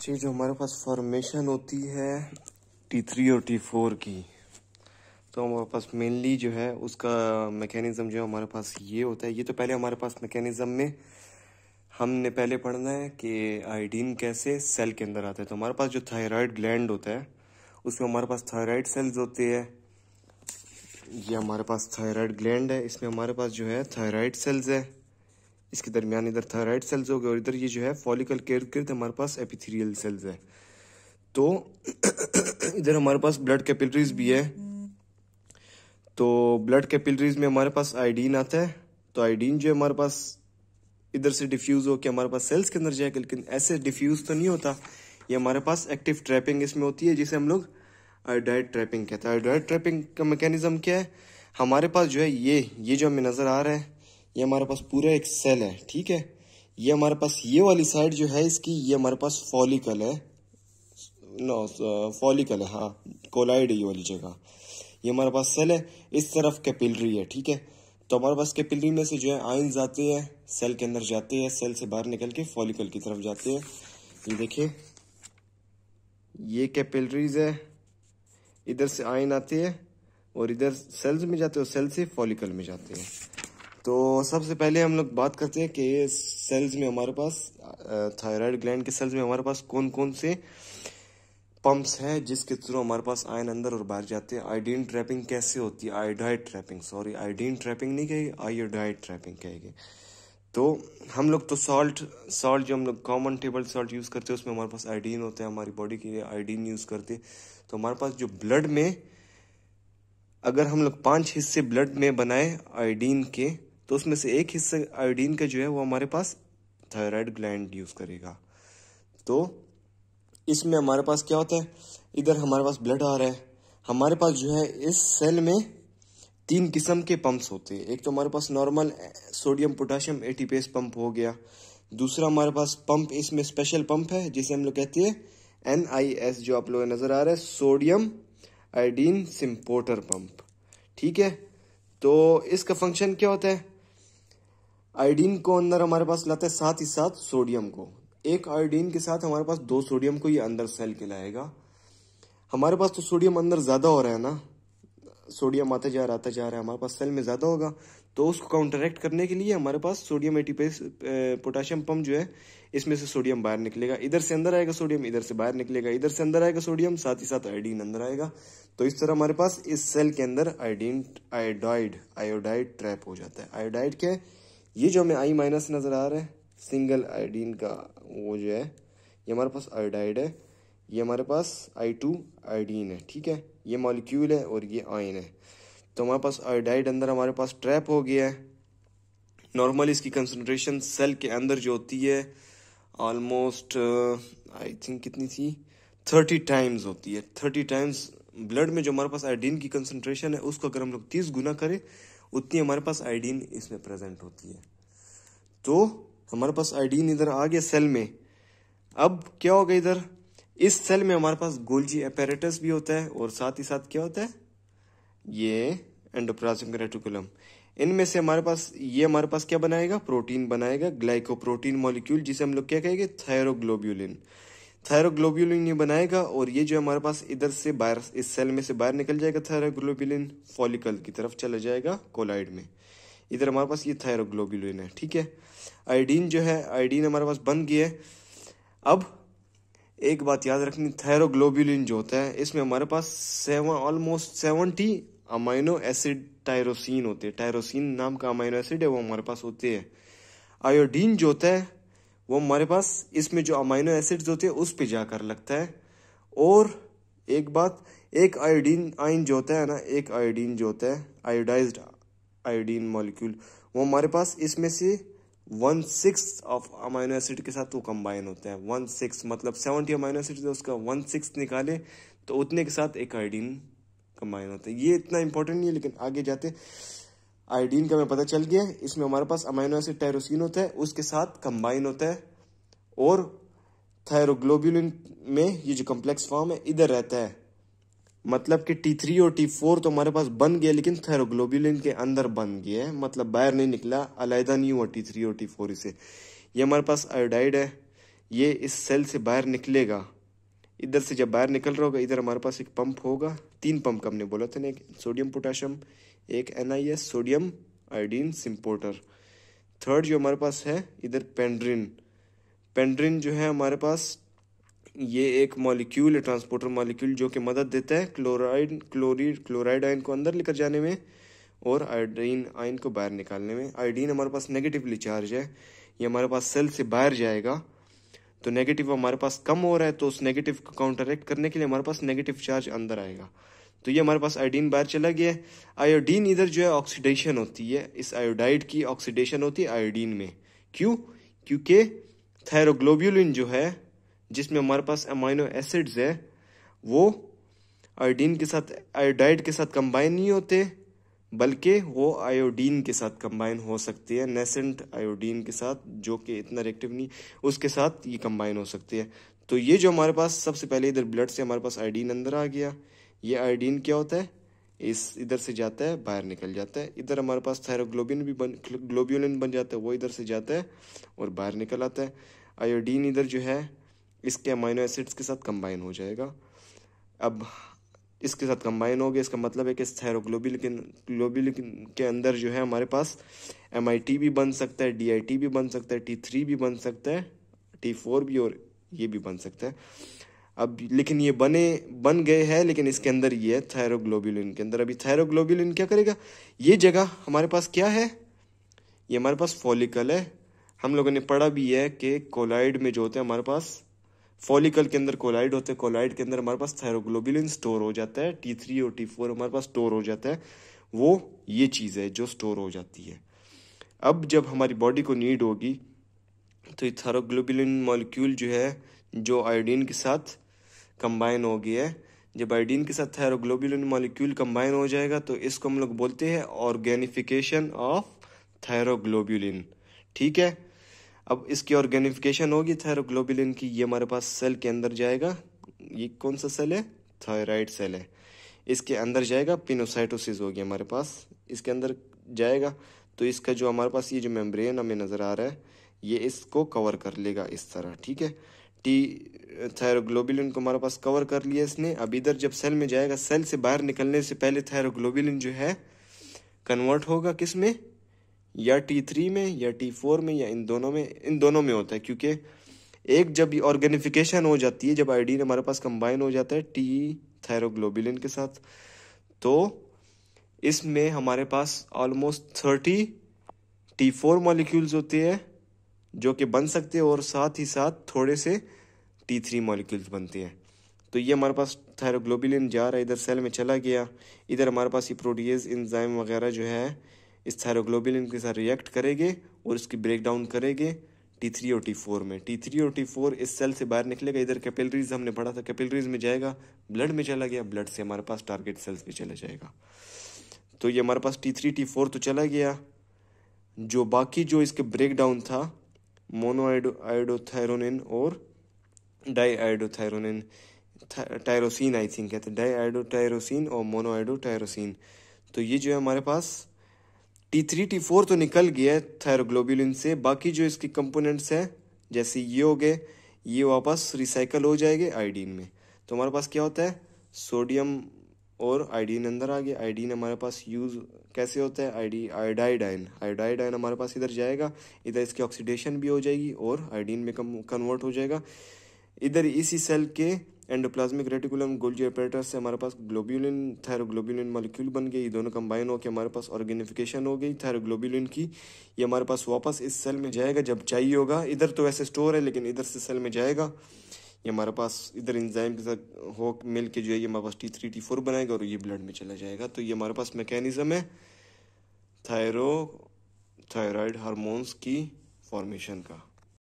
जी, जो हमारे पास फॉर्मेशन होती है T3 और T4 की, तो हमारे पास मेनली जो है उसका मैकेनिज्म जो है हमारे पास ये होता है। ये तो पहले हमारे पास मैकेनिज्म में हमने पहले पढ़ना है कि आयोडीन कैसे सेल के अंदर आता है। तो हमारे पास जो थायराइड ग्लैंड होता है उसमें हमारे पास थायराइड सेल्स होते हैं। ये हमारे पास थायराइड ग्लैंड है, इसमें हमारे पास जो है थायराइड सेल्स है, इसके दरमियान इधर थायराइड सेल्स हो गए और इधर ये जो है फॉलिकल के इर्द गिर्द हमारे पास एपिथेलियल सेल्स है। तो इधर हमारे पास ब्लड कैपिलरीज भी है। तो ब्लड कैपिलरीज में हमारे पास आयोडीन आता है। तो आयोडीन जो है हमारे पास इधर से डिफ्यूज होकर हमारे पास सेल्स के अंदर जाएगा, लेकिन ऐसे डिफ्यूज तो नहीं होता। ये हमारे पास एक्टिव ट्रैपिंग इसमें होती है, जिसे हम लोग आयोडाइड ट्रैपिंग कहते हैं। आयोडाइड ट्रैपिंग का मैकेनिज्म क्या है? हमारे पास जो है ये जो हमें नजर आ रहा है, ये हमारे पास पूरा एक सेल है, ठीक है। ये हमारे पास ये वाली साइड जो है इसकी, ये हमारे पास फॉलिकल है, फॉलिकल है, हाँ, कोलाइड है ये वाली जगह। ये हमारे पास सेल है, इस तरफ कैपिलरी है, ठीक है। तो हमारे पास कैपिलरी में से जो है आयंस आते हैं, सेल के अंदर जाते हैं, सेल से बाहर निकल के फॉलिकल की तरफ जाते हैं। ये देखिए, ये कैपिलरीज है, इधर से आयन आते हैं और इधर सेल्स में जाते हैं और सेल से फॉलिकल में जाते हैं। तो सबसे पहले हम लोग बात करते हैं कि सेल्स में हमारे पास थायराइड ग्लैंड के सेल्स में हमारे पास कौन कौन से पंप्स हैं जिसके थ्रू हमारे पास आयन अंदर और बाहर जाते हैं। आयोडीन ट्रैपिंग कैसे होती है? Iodide trapping, sorry, iodine trapping नहीं कहेगी, आयोडाइड ट्रैपिंग कहेगी। तो हम लोग तो सॉल्ट जो हम लोग कॉमन टेबल सॉल्ट यूज करते हैं उसमें हमारे पास आयोडीन होता है, हमारी बॉडी के लिए आयोडीन यूज करते हैं। तो हमारे पास जो ब्लड में, अगर हम लोग 5 हिस्से ब्लड में बनाए आयोडीन के, तो उसमें से एक हिस्सा आयोडीन का जो है वो हमारे पास थायराइड ग्लैंड यूज करेगा। तो इसमें हमारे पास क्या होता है, इधर हमारे पास ब्लड आ रहा है, हमारे पास जो है इस सेल में 3 किस्म के पंप्स होते हैं। एक तो हमारे पास normal sodium potassium ATPase pump हो गया। दूसरा हमारे पास पंप, इसमें स्पेशल पंप है जिसे हम लोग कहते हैं NIS, जो आप लोग नजर आ रहा है, सोडियम आयोडीन सिम्पोर्टर पंप, ठीक है। तो इसका फंक्शन क्या होता है? आयोडीन को अंदर हमारे पास लाता है, साथ ही साथ सोडियम को। एक आयोडीन के साथ हमारे पास 2 सोडियम को ये अंदर सेल के लाएगा। हमारे पास तो सोडियम अंदर ज्यादा हो रहा है ना, सोडियम आता जा रहा है, हमारे पास सेल में ज्यादा होगा। तो उसको काउंटरैक्ट करने के लिए हमारे पास सोडियम एटीपेस पोटाशियम पंप जो है, इसमें से सोडियम बाहर निकलेगा, इधर से अंदर आएगा सोडियम, इधर से बाहर निकलेगा, इधर से अंदर आएगा सोडियम, साथ ही साथ आयोडीन अंदर आएगा। तो इस तरह हमारे पास इस सेल के अंदर आयोडाइड ट्रैप हो जाता है। आयोडाइड क्या है? ये जो हमें I- नजर आ रहा है, सिंगल आयोडीन का वो जो है, ये हमारे पास आयोडाइड है, ये हमारे पास I2 आयोडीन है, ठीक है। ये मॉलिक्यूल है और ये आयन है। तो हमारे पास आयोडाइड अंदर हमारे पास ट्रैप हो गया है। नॉर्मली इसकी कंसंट्रेशन सेल के अंदर जो होती है ऑलमोस्ट आई थिंक कितनी थी, 30 टाइम्स होती है। 30 टाइम्स ब्लड में जो हमारे पास आयोडीन की कंसंट्रेशन है, उसको अगर हम लोग 30 गुना करें, उतनी हमारे पास आयोडीन इसमें प्रेजेंट होती है। तो हमारे पास आयोडीन इधर आ गया सेल में। अब क्या होगा, इधर इस सेल में हमारे पास गोल्जी एपेरेटस भी होता है और साथ ही साथ क्या होता है, ये एंडोप्लाज्मिक रेटिकुलम। इनमें से हमारे पास क्या बनाएगा? प्रोटीन बनाएगा, ग्लाइकोप्रोटीन मॉलिक्यूल, जिसे हम लोग क्या कहेंगे? थायरोग्लोब्यूलिन। थायरोग्लोब्यूलिन ये बनाएगा और ये जो हमारे पास इधर से बाहर, इस सेल में से बाहर निकल जाएगा थायरोग्लोब्यूलिन, फॉलिकल की तरफ चला जाएगा कोलाइड में। इधर हमारे पास ये थायरोग्लोब्यूलिन है, ठीक है। आयोडीन जो है, आयोडीन हमारे पास बन गया है। अब एक बात याद रखनी, थायरोग्लोब्यूलिन जो होता है, इसमें हमारे पास ऑलमोस्ट 70 अमाइनो एसिड टायरोसिन होते हैं। टायरोसिन नाम का अमाइनो एसिड है, वो हमारे पास होते हैं। आयोडीन जो होता है वो हमारे पास इसमें जो अमाइनो एसिड्स होते हैं उस पे जाकर लगता है। और एक बात, एक आयोडीन जो होता है ना, एक आयोडीन जो होता है, आयोडाइज्ड आयोडीन मॉलिक्यूल, वो हमारे पास इसमें से 1/6 ऑफ अमाइनो एसिड के साथ वो कंबाइन होता है। 1/6 मतलब 70 अमाइनो एसिड है, उसका 1/6 निकाले तो उतने के साथ एक आयोडीन कंबाइन होता है। ये इतना इंपॉर्टेंट नहीं है, लेकिन आगे जाते आयोडीन का हमें पता चल गया। इसमें हमारे पास अमाइनो एसिड टायरोसिन होता है, उसके साथ कंबाइन होता है। और थायरोग्लोब्यूलिन में ये जो कॉम्प्लेक्स फॉर्म है इधर रहता है, मतलब कि T3 और T4 तो हमारे पास बन गया, लेकिन थायरोग्लोब्यूलिन के अंदर बन गया है, मतलब बाहर नहीं निकला, अलग नहीं हुआ T3 और T4 इसे। ये हमारे पास आयोडाइड है, ये इस सेल से बाहर निकलेगा, इधर से जब बाहर निकल रहा होगा, इधर हमारे पास एक पंप होगा, 3 पंप हमने बोला था ना, एक सोडियम पोटाशियम, एक NiS सोडियम आयोडीन सिम्पोर्टर। थर्ड जो हमारे पास है इधर पेंड्रिन। पेंड्रिन जो है हमारे पास ये एक मॉलिक्यूल है, ट्रांसपोर्टर मॉलिक्यूल, जो कि मदद देता है क्लोराइड आयन को अंदर लेकर जाने में और आयोडीन आयन को बाहर निकालने में। आयोडीन हमारे पास नेगेटिवली चार्ज है, ये हमारे पास सेल से बाहर जाएगा, तो नेगेटिव हमारे पास कम हो रहा है, तो उस नेगेटिव को काउंटरएक्ट करने के लिए हमारे पास नेगेटिव चार्ज अंदर आएगा। तो ये हमारे पास आयोडीन बाहर चला गया है। आयोडीन इधर जो है ऑक्सीडेशन होती है, इस आयोडाइड की ऑक्सीडेशन होती है आयोडीन में। क्यों? क्योंकि थायरोग्लोब्युलिन जो है, जिसमें हमारे पास अमाइनो एसिड्स है, वो आयोडीन के साथ, आयोडाइड के साथ कंबाइन नहीं होते, बल्कि वो आयोडीन के साथ कंबाइन हो सकती है, नेसेंट आयोडीन के साथ, जो कि इतना रिएक्टिव नहीं, उसके साथ ये कंबाइन हो सकती है। तो ये जो हमारे पास सबसे पहले इधर ब्लड से हमारे पास आयोडीन अंदर आ गया। ये आयोडीन क्या होता है, इस इधर से जाता है, बाहर निकल जाता है। इधर हमारे पास ग्लोब्युलिन बन जाता है, वो इधर से जाता है और बाहर निकल आता है। आयोडीन इधर जो है इसके अमाइनो एसिड्स के साथ कंबाइन हो जाएगा। अब इसके साथ कंबाइन हो गया, इसका मतलब है कि इस थायरोग्लोब्युलिन के अंदर जो है हमारे पास MIT भी बन सकता है, DIT भी बन सकता है, T3 भी बन सकता है, T4 भी, और ये भी बन सकता है। अब लेकिन ये बन गए हैं, लेकिन इसके अंदर ये है थायरोग्लोब्युलिन के अंदर। अभी थायरोग्लोब्युलिन क्या करेगा, ये जगह हमारे पास क्या है, ये हमारे पास फॉलिकल है। हम लोगों ने पढ़ा भी है कि कोलाइड में जो होते हैं हमारे पास, फॉलिकल के अंदर कोलाइड होते हैं, कोलाइड के अंदर हमारे पास थायरोग्लोब्युलिन स्टोर हो जाता है, T3 और T4 हमारे पास स्टोर हो जाता है। वो ये चीज़ है जो स्टोर हो जाती है। अब जब हमारी बॉडी को नीड होगी, तो ये थायरोग्लोब्युलिन मॉलिक्यूल जो है, जो आयोडीन के साथ कंबाइन हो गया है, जब आयोडीन के साथ थायरोग्लोब्युलिन मॉलिक्यूल कंबाइन हो जाएगा, तो इसको हम लोग बोलते हैं ऑर्गेनिफिकेशन ऑफ थायरोग्लोब्युलिन। ठीक है, अब इसकी ऑर्गेनिफिकेशन होगी थायरोग्लोब्युलिन की, ये हमारे पास सेल के अंदर जाएगा। ये कौन सा सेल है, थायराइड सेल है। इसके अंदर जाएगा, पिनोसाइटोसिस होगी हमारे पास, इसके अंदर जाएगा, तो इसका जो हमारे पास ये जो मेम्ब्रेन हमें नजर आ रहा है, ये इसको कवर कर लेगा इस तरह। ठीक है, थायरोग्लोब्युलिन को हमारे पास कवर कर लिया इसने। अब इधर जब सेल में जाएगा, सेल से बाहर निकलने से पहले थायरोग्लोब्युलिन जो है कन्वर्ट होगा किस में, या T3 में या T4 में, या इन दोनों में होता है। क्योंकि एक जब ऑर्गेनिफिकेशन हो जाती है, जब आयोडीन हमारे पास कंबाइन हो जाता है थायरोग्लोब्युलिन के साथ, तो इसमें हमारे पास ऑलमोस्ट 30 T4 मॉलिक्यूल्स होते हैं जो कि बन सकते हैं, और साथ ही साथ थोड़े से T3 मॉलिक्यूल्स बनते हैं। तो ये हमारे पास थायरोग्लोब्युलिन जा रहा है, इधर सेल में चला गया, इधर हमारे पास ये प्रोटीएज एंजाइम वगैरह जो है इस थायरोग्लोब्युलिन के साथ रिएक्ट करेंगे और इसकी ब्रेक डाउन करेंगे T3 और T4 में। T3 और T4 इस सेल से बाहर निकलेगा, इधर कैपिलरीज हमने पढ़ा था, कैपिलरीज में जाएगा, ब्लड में चला गया, ब्लड से हमारे पास टारगेट सेल्स पे चला जाएगा। तो ये हमारे पास T3 T4 तो चला गया, जो बाकी जो इसके ब्रेक डाउन था, मोनोआयोडोथायरोनिन और डाईआयोडोथायरोनिन, टायरोसिन आई थिंक कहते हैं, डाईआयोडोटायरोसिन और मोनोआयोडोटायरोसिन। तो ये जो है हमारे पास T3 T4 तो निकल गया थायरोग्लोब्युलिन से, बाकी जो इसके कंपोनेंट्स हैं जैसे ये हो गए, ये वापस रिसाइकल हो जाएंगे आयोडीन में। तो हमारे पास क्या होता है, सोडियम और आयोडीन अंदर आ गया। आयोडीन हमारे पास यूज कैसे होता है, आयोडाइड आयन हमारे पास इधर जाएगा, इधर इसकी ऑक्सीडेशन भी हो जाएगी और आयोडीन में कन्वर्ट हो जाएगा। इधर इसी सेल के एंडोप्लाज्मिक रेटिकुलम गोल्जी अपैरेटस से हमारे पास ग्लोब्युलिन थायरोग्लोब्युलिन मॉलिक्यूल बन गए, ये दोनों कंबाइन होकर हमारे पास ऑर्गेनिफिकेशन हो गई थायरोग्लोब्युलिन की। ये हमारे पास वापस इस सेल में जाएगा जब चाहिए होगा, इधर तो वैसे स्टोर है लेकिन इधर से सेल में जाएगा, ये हमारे पास इधर एंजाइम के साथ हो मिल के जो है ये हमारे पास T3 T4 बनाएगा और ये ब्लड में चला जाएगा। तो ये हमारे पास मैकेनिज्म है थायराइड हार्मोन्स की फॉर्मेशन का।